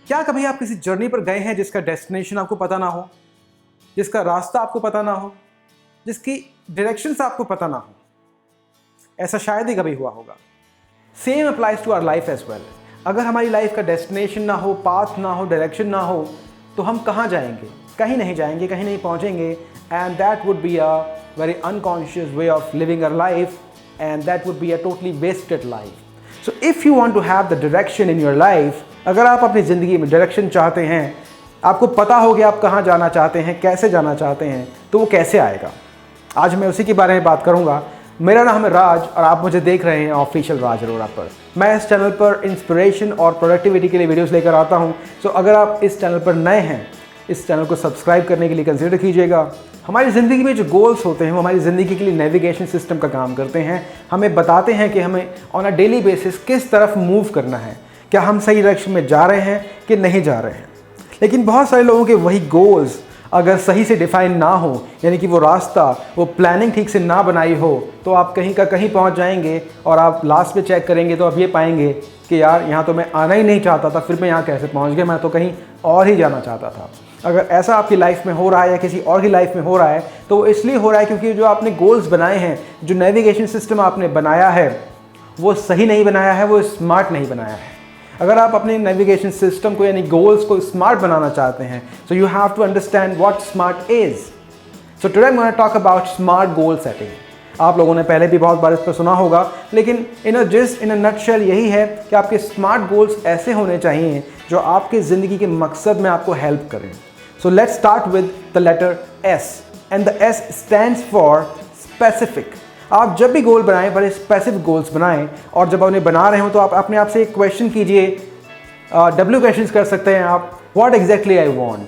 क्या कभी आप किसी जर्नी पर गए हैं जिसका डेस्टिनेशन आपको पता ना हो, जिसका रास्ता आपको पता ना हो, जिसकी डायरेक्शंस आपको पता ना हो? ऐसा शायद ही कभी हुआ होगा। Same applies to our life as well. अगर हमारी लाइफ का डेस्टिनेशन ना हो, पाथ ना हो, डायरेक्शन ना हो, तो हम कहाँ जाएंगे? कहीं नहीं जाएंगे, कहीं नहीं पहुँचेंगे। And that would be a very unconscious way of living our life, and that would be a totally wasted life. So if you want to have the direction in your life, अगर आप अपनी ज़िंदगी में direction चाहते हैं, आपको पता हो कि आप कहाँ जाना चाहते हैं, कैसे जाना चाहते हैं, तो वो कैसे आएगा? आज मैं उसी के बारे में बात करूँगा। मेरा नाम है राज और आप मुझे देख रहे हैं ऑफिशियल राज अरोड़ा पर। मैं इस चैनल पर इंस्पिरेशन और प्रोडक्टिविटी के लिए वीडियोस लेकर आता हूं। सो अगर आप इस चैनल पर नए हैं, इस चैनल को सब्सक्राइब करने के लिए कंसीडर कीजिएगा। हमारी ज़िंदगी में जो गोल्स होते हैं वो हमारी ज़िंदगी के लिए नेविगेशन सिस्टम का काम करते हैं। हमें बताते हैं कि हमें ऑन अ डेली बेसिस किस तरफ मूव करना है, क्या हम सही डायरेक्शन में जा रहे हैं कि नहीं जा रहे हैं। लेकिन बहुत सारे लोगों के वही गोल्स अगर सही से डिफाइन ना हो, यानी कि वो रास्ता, वो प्लानिंग ठीक से ना बनाई हो, तो आप कहीं का कहीं पहुंच जाएंगे और आप लास्ट में चेक करेंगे तो आप ये पाएंगे कि यार यहाँ तो मैं आना ही नहीं चाहता था, फिर मैं यहाँ कैसे पहुँच गया, मैं तो कहीं और ही जाना चाहता था। अगर ऐसा आपकी लाइफ में हो रहा है या किसी और की लाइफ में हो रहा है, तो वो इसलिए हो रहा है क्योंकि जो आपने गोल्स बनाए हैं, जो नेविगेशन सिस्टम आपने बनाया है, वो सही नहीं बनाया है, वो स्मार्ट नहीं बनाया है। अगर आप अपने नेविगेशन सिस्टम को यानी गोल्स को स्मार्ट बनाना चाहते हैं, so you have to understand what smart is. So today I am gonna talk about smart goal setting. आप लोगों ने पहले भी बहुत बार इस पर सुना होगा, लेकिन इन अ नटशेल यही है कि आपके स्मार्ट गोल्स ऐसे होने चाहिए जो आपके ज़िंदगी के मकसद में आपको हेल्प करें। So let's start with the letter S, and the S stands for specific. आप जब भी गोल बनाएं, बड़े स्पेसिफिक गोल्स बनाएं, और जब उन्हें बना रहे हो तो आप अपने आप से एक क्वेश्चन कीजिए। डब्ल्यू क्वेश्चंस कर सकते हैं आप। What exactly I want,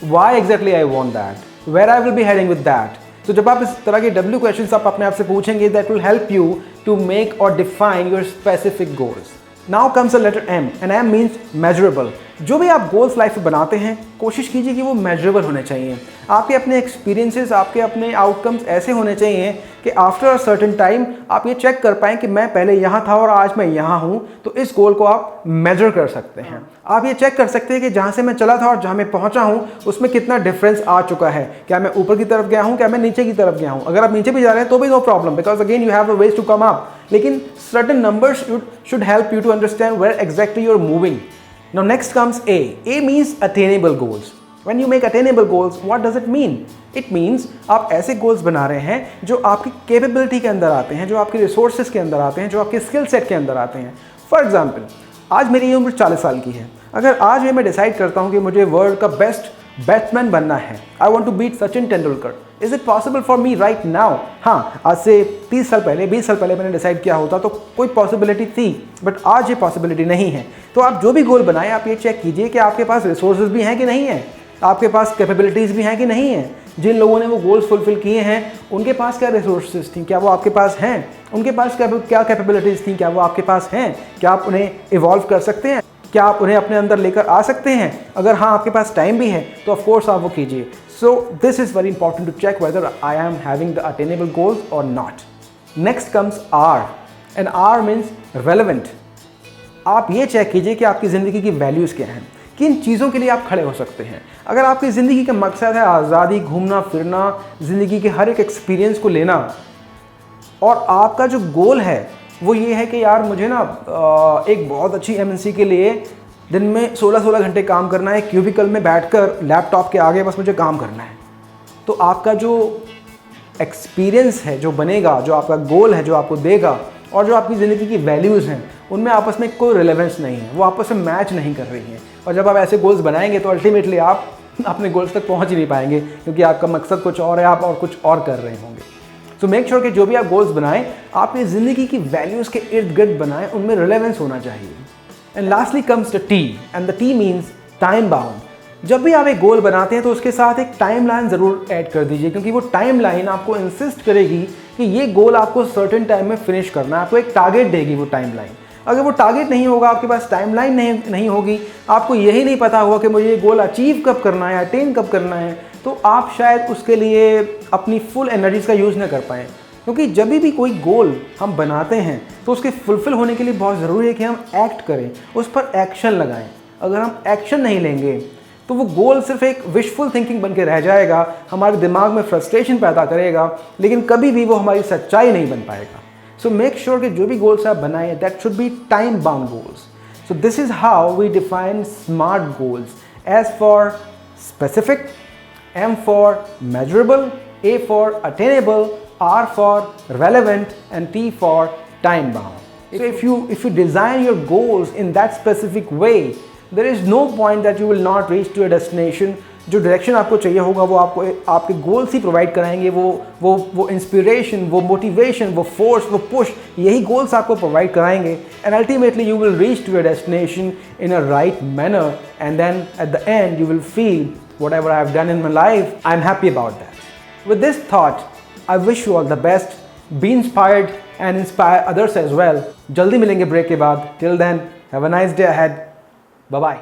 why exactly I want that, where I will be heading with that. तो जब आप इस तरह के डब्ल्यू क्वेश्चंस आप अपने आप से पूछेंगे, that will help you to make और define your specific goals. Now comes the letter M, and M means measurable. जो भी आप गोल्स लाइफ में बनाते हैं, कोशिश कीजिए कि वो मेजरेबल होने चाहिए। आपके अपने एक्सपीरियंसेस, आपके अपने आउटकम्स ऐसे होने चाहिए कि आफ्टर अ सर्टेन टाइम आप ये चेक कर पाएँ कि मैं पहले यहाँ था और आज मैं यहाँ हूँ। तो इस गोल को आप मेजर कर सकते हैं। आप ये चेक कर सकते हैं कि जहाँ से मैं चला था और जहाँ मैं पहुँचा हूँ उसमें कितना डिफरेंस आ चुका है। क्या मैं ऊपर की तरफ गया हूँ, क्या मैं नीचे की तरफ गया हूँ? अगर आप नीचे भी जा रहे हैं तो भी no problem, because again you have a ways to come up. लेकिन certain numbers should help you to understand where exactly you're moving. Now next comes A. A means attainable goals. When you make attainable goals, what does it mean? It means आप ऐसे goals बना रहे हैं जो आपकी capability के अंदर आते हैं, जो आपके रिसोर्सेज के अंदर आते हैं, जो आपके स्किल सेट के अंदर आते हैं। फॉर एग्जाम्पल, आज मेरी उम्र 40 साल की है। अगर आज मैं डिसाइड करता हूँ कि मुझे वर्ल्ड का बेस्ट बैट्समैन बनना है, I want to beat Sachin Tendulkar, is it possible for me right now? हाँ, आज से 30 साल पहले, 20 साल पहले मैंने डिसाइड किया होता तो कोई पॉसिबिलिटी थी, बट आज ये पॉसिबिलिटी नहीं है। तो आप जो भी गोल बनाएं, आप ये चेक कीजिए कि आपके पास रिसोर्सेज भी हैं कि नहीं है, आपके पास कैपेबिलिटीज़ भी हैं कि नहीं है। जिन लोगों ने वो गोल्स फुलफिल किए हैं, उनके पास क्या रिसोर्सेज थी, क्या वो आपके पास हैं? उनके पास क्या कैपेबिलिटीज़ थी, क्या वो आपके पास हैं? क्या आप उन्हें इवॉल्व कर सकते हैं? क्या आप उन्हें अपने अंदर लेकर आ सकते हैं? अगर हाँ, आपके पास टाइम भी है तो ऑफ कोर्स आप वो कीजिए। So this is very important to check whether I am having the attainable goals और not. Next comes R, and R means relevant. आप ये चेक कीजिए कि आपकी ज़िंदगी की वैल्यूज़ क्या हैं, किन चीज़ों के लिए आप खड़े हो सकते हैं। अगर आपकी ज़िंदगी का मकसद है आज़ादी, घूमना फिरना, ज़िंदगी के हर एक एक्सपीरियंस को लेना, और आपका जो गोल है वो ये है कि यार मुझे ना एक बहुत अच्छी एमएनसी के लिए दिन में 16-16 घंटे काम करना है, क्यूबिकल में बैठकर लैपटॉप के आगे बस मुझे काम करना है, तो आपका जो एक्सपीरियंस है, जो बनेगा, जो आपका गोल है, जो आपको देगा, और जो आपकी ज़िंदगी की वैल्यूज़ हैं, उनमें आपस में कोई रिलेवेंस नहीं है, वो आपस में मैच नहीं कर रही हैं। और जब आप ऐसे गोल्स बनाएंगे तो अल्टीमेटली आप अपने गोल्स तक पहुँच ही नहीं पाएंगे, क्योंकि आपका मकसद कुछ और है, आप और कुछ और कर रहे होंगे। सो मेक श्योर कि जो भी आप गोल्स बनाएं, आपकी ज़िंदगी की वैल्यूज़ के इर्द गिर्द बनाएं, उनमें रिलेवेंस होना चाहिए। And lastly comes the T, and the T means time bound. जब भी आप एक गोल बनाते हैं तो उसके साथ एक टाइम लाइन ज़रूर ऐड कर दीजिए, क्योंकि वो टाइम लाइन आपको इंसिस्ट करेगी कि ये गोल आपको सर्टेन टाइम में फिनिश करना है, आपको एक टारगेट देगी वो टाइम लाइन। अगर वो टारगेट नहीं होगा, आपके पास टाइम लाइन नहीं होगी, आपको यही नहीं पता होगा कि मुझे ये गोल अचीव कब करना है, अटेन कब करना है, तो आप शायद उसके लिए अपनी फुल एनर्जीज़ का यूज़ ना कर पाएँ। क्योंकि जब भी कोई गोल हम बनाते हैं तो उसके फुलफ़िल होने के लिए बहुत ज़रूरी है कि हम एक्ट करें, उस पर एक्शन लगाएं। अगर हम एक्शन नहीं लेंगे तो वो गोल सिर्फ एक विशफुल थिंकिंग बन के रह जाएगा, हमारे दिमाग में फ्रस्ट्रेशन पैदा करेगा, लेकिन कभी भी वो हमारी सच्चाई नहीं बन पाएगा। सो मेक श्योर कि जो भी गोल्स आप बनाएं that should be time bound goals. So this is how we define smart goals. S for specific, M for measurable, A for attainable, R for relevant, and T for time bound. So if you design your goals in that specific way, there is no point that you will not reach to a destination. जो direction आपको चाहिए होगा वो आपको आपके goals ही provide कराएंगे। वो inspiration, वो मोटिवेशन, वो फोर्स, वो पुश, यही गोल्स आपको प्रोवाइड कराएंगे। And ultimately you will reach to a destination in a right manner, and then at the end you will feel whatever I have done in my life, I'm happy about that. With this thought, I wish you all the best. Be inspired and inspire others as well. जल्दी मिलेंगे break के बाद. Till then, have a nice day ahead. Bye bye.